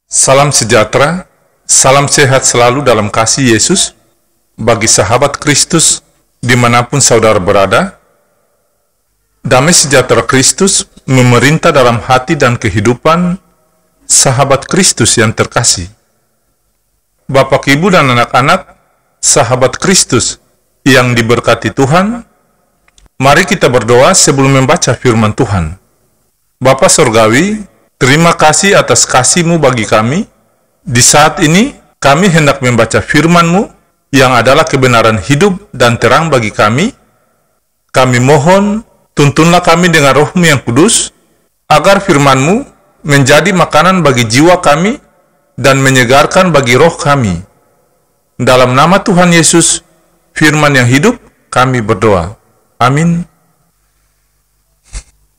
Salam sejahtera, salam sehat selalu dalam kasih Yesus bagi sahabat Kristus dimanapun saudara berada. Damai sejahtera Kristus memerintah dalam hati dan kehidupan sahabat Kristus yang terkasih. Bapak, Ibu, dan anak-anak, sahabat Kristus yang diberkati Tuhan, mari kita berdoa sebelum membaca firman Tuhan. Bapa Surgawi, terima kasih atas kasih-Mu bagi kami. Di saat ini, kami hendak membaca firman-Mu yang adalah kebenaran hidup dan terang bagi kami. Kami mohon, tuntunlah kami dengan Roh-Mu yang kudus, agar firman-Mu menjadi makanan bagi jiwa kami dan menyegarkan bagi roh kami. Dalam nama Tuhan Yesus, firman yang hidup, kami berdoa. Amin.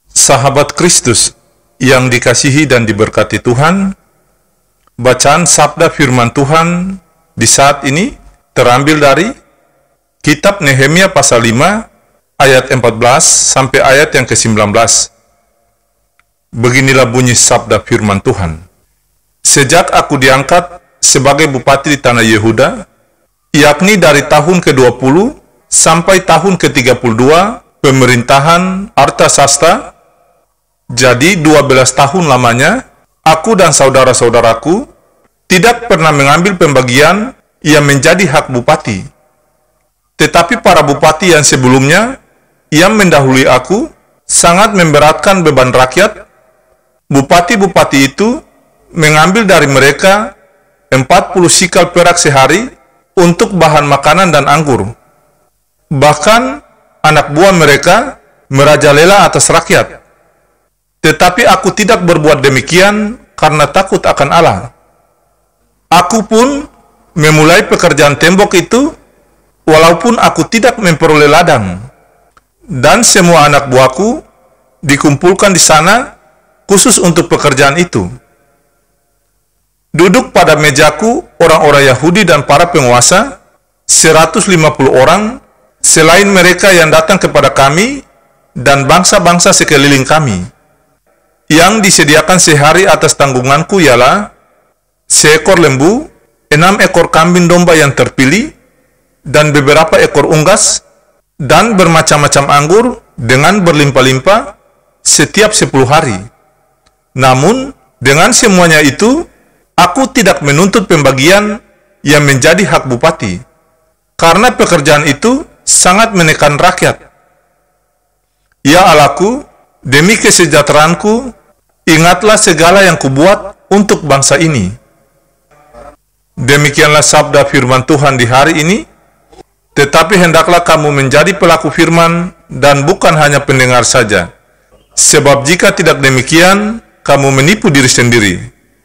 Sahabat Kristus yang dikasihi dan diberkati Tuhan, bacaan sabda firman Tuhan di saat ini terambil dari kitab Nehemia pasal 5 ayat 14 sampai ayat yang ke-19. Beginilah bunyi sabda firman Tuhan. Sejak aku diangkat sebagai bupati di tanah Yehuda, yakni dari tahun ke-20 sampai tahun ke-32 pemerintahan Artasasta, jadi 12 tahun lamanya, aku dan saudara-saudaraku tidak pernah mengambil pembagian yang menjadi hak bupati. Tetapi para bupati yang sebelumnya, yang mendahului aku, sangat memberatkan beban rakyat. Bupati-bupati itu mengambil dari mereka 40 sikal perak sehari untuk bahan makanan dan anggur. Bahkan anak buah mereka merajalela atas rakyat. Tetapi aku tidak berbuat demikian karena takut akan Allah. Aku pun memulai pekerjaan tembok itu walaupun aku tidak memperoleh ladang. Dan semua anak buahku dikumpulkan di sana khusus untuk pekerjaan itu. Duduk pada mejaku orang-orang Yahudi dan para penguasa, 150 orang, selain mereka yang datang kepada kami dan bangsa-bangsa sekeliling kami. Yang disediakan sehari atas tanggunganku ialah seekor lembu, 6 ekor kambing domba yang terpilih, dan beberapa ekor unggas, dan bermacam-macam anggur dengan berlimpah-limpah setiap 10 hari. Namun, dengan semuanya itu, aku tidak menuntut pembagian yang menjadi hak bupati, karena pekerjaan itu sangat menekan rakyat. Ya Allahku, demi kesejahteraanku, ingatlah segala yang kubuat untuk bangsa ini. Demikianlah sabda firman Tuhan di hari ini, tetapi hendaklah kamu menjadi pelaku firman dan bukan hanya pendengar saja. Sebab jika tidak demikian, kamu menipu diri sendiri.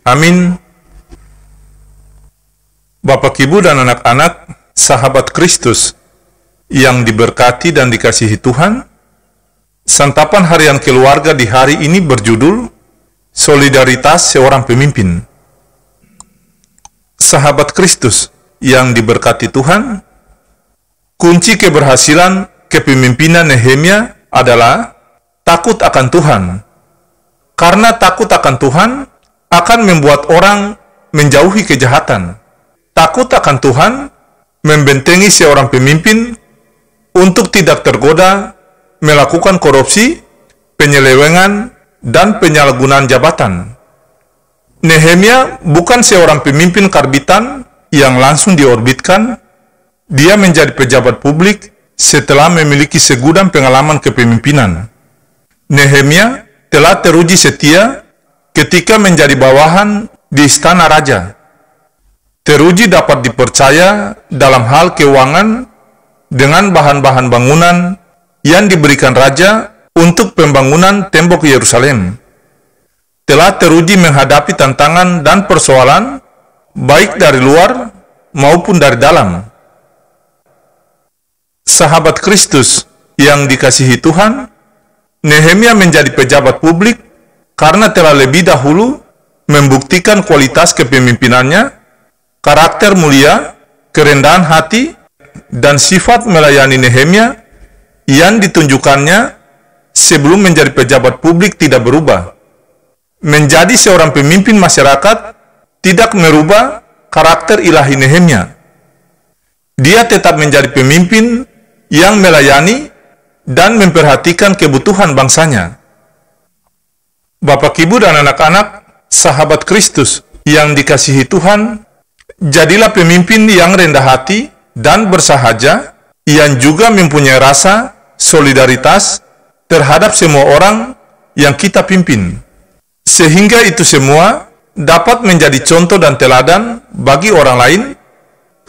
Amin. Bapak, Ibu, dan anak-anak, sahabat Kristus yang diberkati dan dikasihi Tuhan, santapan harian keluarga di hari ini berjudul Solidaritas Seorang Pemimpin. Sahabat Kristus yang diberkati Tuhan, kunci keberhasilan kepemimpinan Nehemia adalah takut akan Tuhan. Karena takut akan Tuhan akan membuat orang menjauhi kejahatan. Takut akan Tuhan membentengi seorang pemimpin untuk tidak tergoda melakukan korupsi, penyelewengan, dan penyalahgunaan jabatan. Nehemia bukan seorang pemimpin karbitan yang langsung diorbitkan. Dia menjadi pejabat publik setelah memiliki segudang pengalaman kepemimpinan. Nehemia telah teruji setia ketika menjadi bawahan di istana raja. Teruji dapat dipercaya dalam hal keuangan dengan bahan-bahan bangunan yang diberikan raja untuk pembangunan tembok Yerusalem. Telah teruji menghadapi tantangan dan persoalan baik dari luar maupun dari dalam. Sahabat Kristus yang dikasihi Tuhan, Nehemia menjadi pejabat publik karena telah lebih dahulu membuktikan kualitas kepemimpinannya, karakter mulia, kerendahan hati, dan sifat melayani Nehemia yang ditunjukkannya sebelum menjadi pejabat publik tidak berubah. Menjadi seorang pemimpin masyarakat tidak merubah karakter ilahi Nehemia. Dia tetap menjadi pemimpin yang melayani dan memperhatikan kebutuhan bangsanya. Bapak, Ibu, dan anak-anak, sahabat Kristus yang dikasihi Tuhan, jadilah pemimpin yang rendah hati dan bersahaja, yang juga mempunyai rasa solidaritas terhadap semua orang yang kita pimpin, sehingga itu semua dapat menjadi contoh dan teladan bagi orang lain,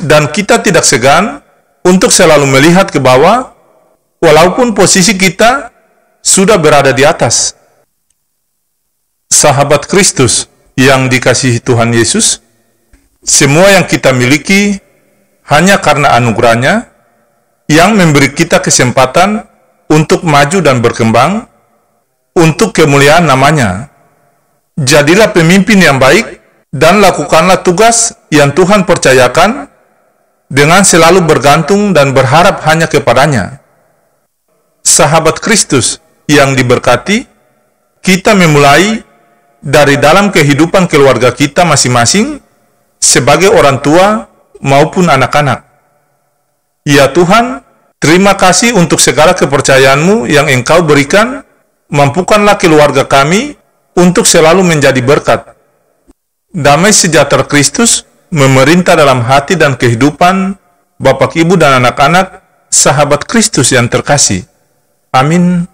dan kita tidak segan untuk selalu melihat ke bawah, walaupun posisi kita sudah berada di atas. Sahabat Kristus yang dikasihi Tuhan Yesus, semua yang kita miliki hanya karena anugerahnya yang memberi kita kesempatan untuk maju dan berkembang untuk kemuliaan namanya. Jadilah pemimpin yang baik dan lakukanlah tugas yang Tuhan percayakan dengan selalu bergantung dan berharap hanya kepadanya. Sahabat Kristus yang diberkati, kita memulai dari dalam kehidupan keluarga kita masing-masing sebagai orang tua maupun anak-anak. Ya Tuhan, terima kasih untuk segala kepercayaan-Mu yang Engkau berikan. Mampukanlah keluarga kami untuk selalu menjadi berkat. Damai sejahtera Kristus memerintah dalam hati dan kehidupan Bapak, Ibu, dan anak-anak, sahabat Kristus yang terkasih. Amin.